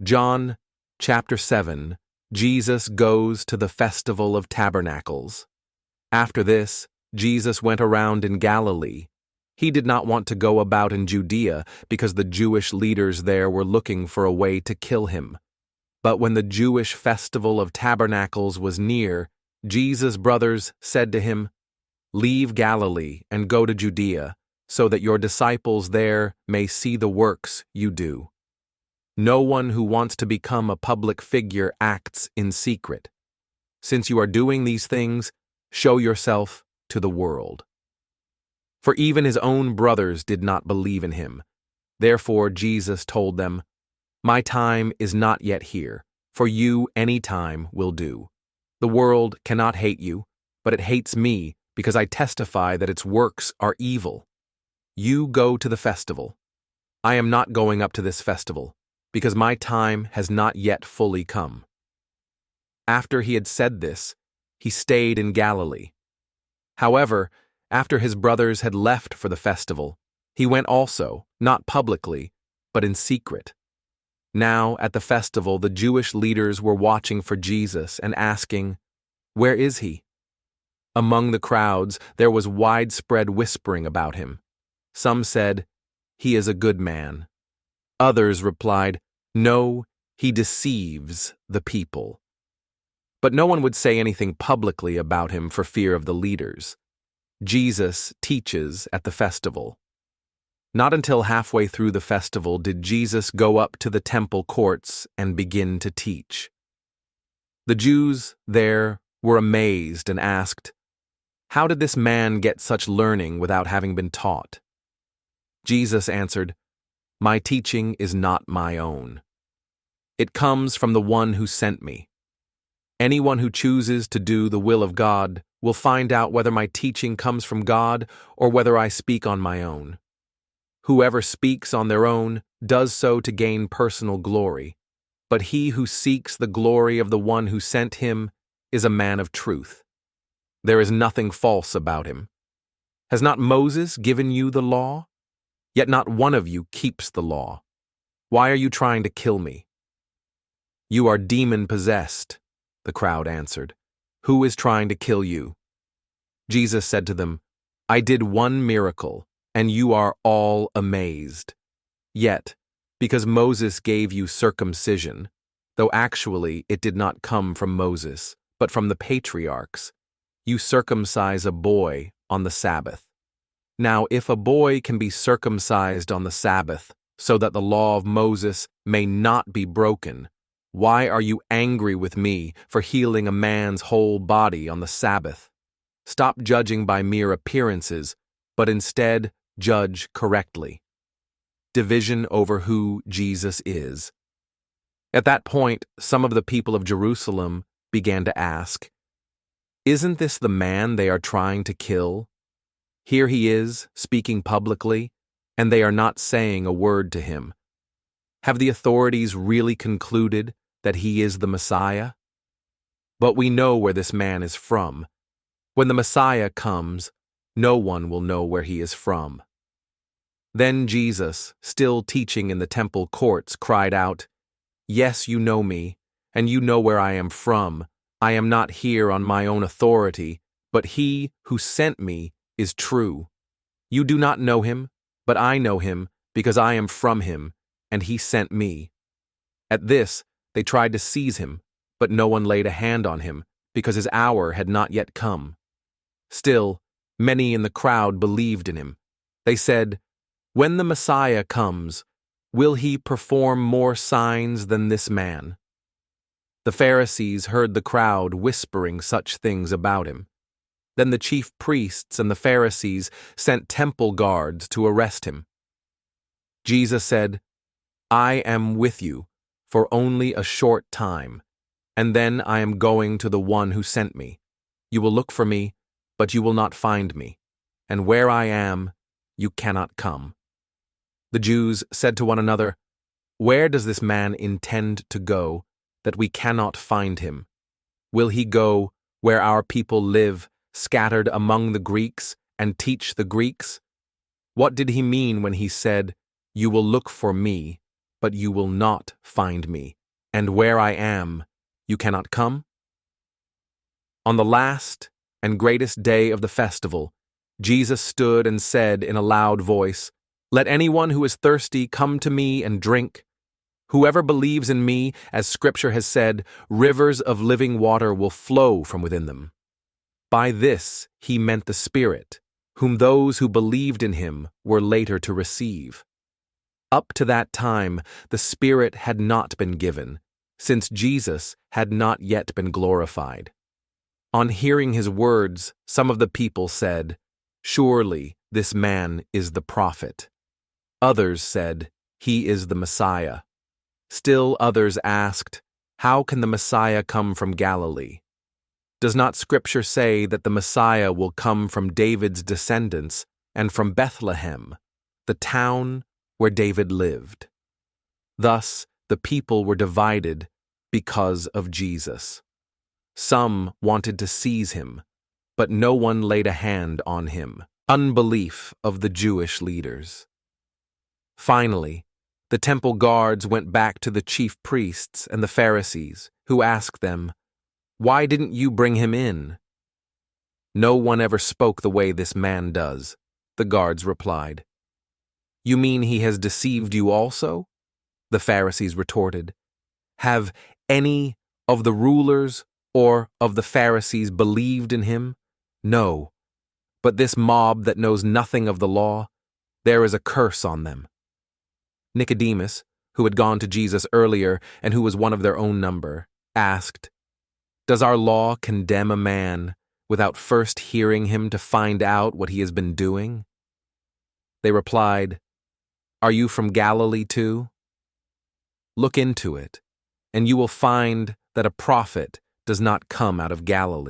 John chapter 7, Jesus goes to the festival of Tabernacles. After this, Jesus went around in Galilee. He did not want to go about in Judea because the Jewish leaders there were looking for a way to kill him. But when the Jewish festival of Tabernacles was near, Jesus' brothers said to him, "Leave Galilee and go to Judea, so that your disciples there may see the works you do. No one who wants to become a public figure acts in secret. Since you are doing these things, show yourself to the world." For even his own brothers did not believe in him. Therefore Jesus told them, "My time is not yet here. For you any time will do. The world cannot hate you, but it hates me because I testify that its works are evil. You go to the festival. I am not going up to this festival, because my time has not yet fully come." After he had said this, he stayed in Galilee. However, after his brothers had left for the festival, he went also, not publicly, but in secret. Now, at the festival, the Jewish leaders were watching for Jesus and asking, "Where is he?" Among the crowds, there was widespread whispering about him. Some said, "He is a good man." Others replied, "No, he deceives the people." But no one would say anything publicly about him for fear of the leaders. Jesus teaches at the festival. Not until halfway through the festival did Jesus go up to the temple courts and begin to teach. The Jews there were amazed and asked, "How did this man get such learning without having been taught?" Jesus answered, "My teaching is not my own. It comes from the one who sent me. Anyone who chooses to do the will of God will find out whether my teaching comes from God or whether I speak on my own. Whoever speaks on their own does so to gain personal glory, but he who seeks the glory of the one who sent him is a man of truth. There is nothing false about him. Has not Moses given you the law? Yet not one of you keeps the law. Why are you trying to kill me?" "You are demon-possessed," the crowd answered. "Who is trying to kill you?" Jesus said to them, "I did one miracle, and you are all amazed. Yet, because Moses gave you circumcision, though actually it did not come from Moses, but from the patriarchs, you circumcise a boy on the Sabbath. Now, if a boy can be circumcised on the Sabbath, so that the law of Moses may not be broken, why are you angry with me for healing a man's whole body on the Sabbath? Stop judging by mere appearances, but instead judge correctly." Division over who Jesus is. At that point, some of the people of Jerusalem began to ask, "Isn't this the man they are trying to kill? Here he is, speaking publicly, and they are not saying a word to him. Have the authorities really concluded that he is the Messiah? But we know where this man is from. When the Messiah comes, no one will know where he is from." Then Jesus, still teaching in the temple courts, cried out, "Yes, you know me, and you know where I am from. I am not here on my own authority, but he who sent me is true. You do not know him, but I know him because I am from him, and he sent me." At this, they tried to seize him, but no one laid a hand on him because his hour had not yet come. Still, many in the crowd believed in him. They said, "When the Messiah comes, will he perform more signs than this man?" The Pharisees heard the crowd whispering such things about him. Then the chief priests and the Pharisees sent temple guards to arrest him. Jesus said, "I am with you for only a short time, and then I am going to the one who sent me. You will look for me, but you will not find me, and where I am, you cannot come." The Jews said to one another, "Where does this man intend to go, that we cannot find him? Will he go where our people live, scattered among the Greeks, and teach the Greeks? What did he mean when he said, 'You will look for me, but you will not find me, and where I am, you cannot come?" On the last and greatest day of the festival, Jesus stood and said in a loud voice, "Let anyone who is thirsty come to me and drink. Whoever believes in me, as Scripture has said, rivers of living water will flow from within them." By this he meant the Spirit, whom those who believed in him were later to receive. Up to that time, the Spirit had not been given, since Jesus had not yet been glorified. On hearing his words, some of the people said, "Surely this man is the prophet." Others said, "He is the Messiah." Still others asked, "How can the Messiah come from Galilee? Does not Scripture say that the Messiah will come from David's descendants and from Bethlehem, the town where David lived?" Thus the people were divided because of Jesus. Some wanted to seize him, but no one laid a hand on him. Unbelief of the Jewish leaders. Finally, the temple guards went back to the chief priests and the Pharisees, who asked them, "Why didn't you bring him in?" "No one ever spoke the way this man does," the guards replied. "You mean he has deceived you also?" the Pharisees retorted. "Have any of the rulers or of the Pharisees believed in him? No. But this mob that knows nothing of the law, there is a curse on them." Nicodemus, who had gone to Jesus earlier and who was one of their own number, asked, "Does our law condemn a man without first hearing him to find out what he has been doing?" They replied, "Are you from Galilee too? Look into it, and you will find that a prophet does not come out of Galilee."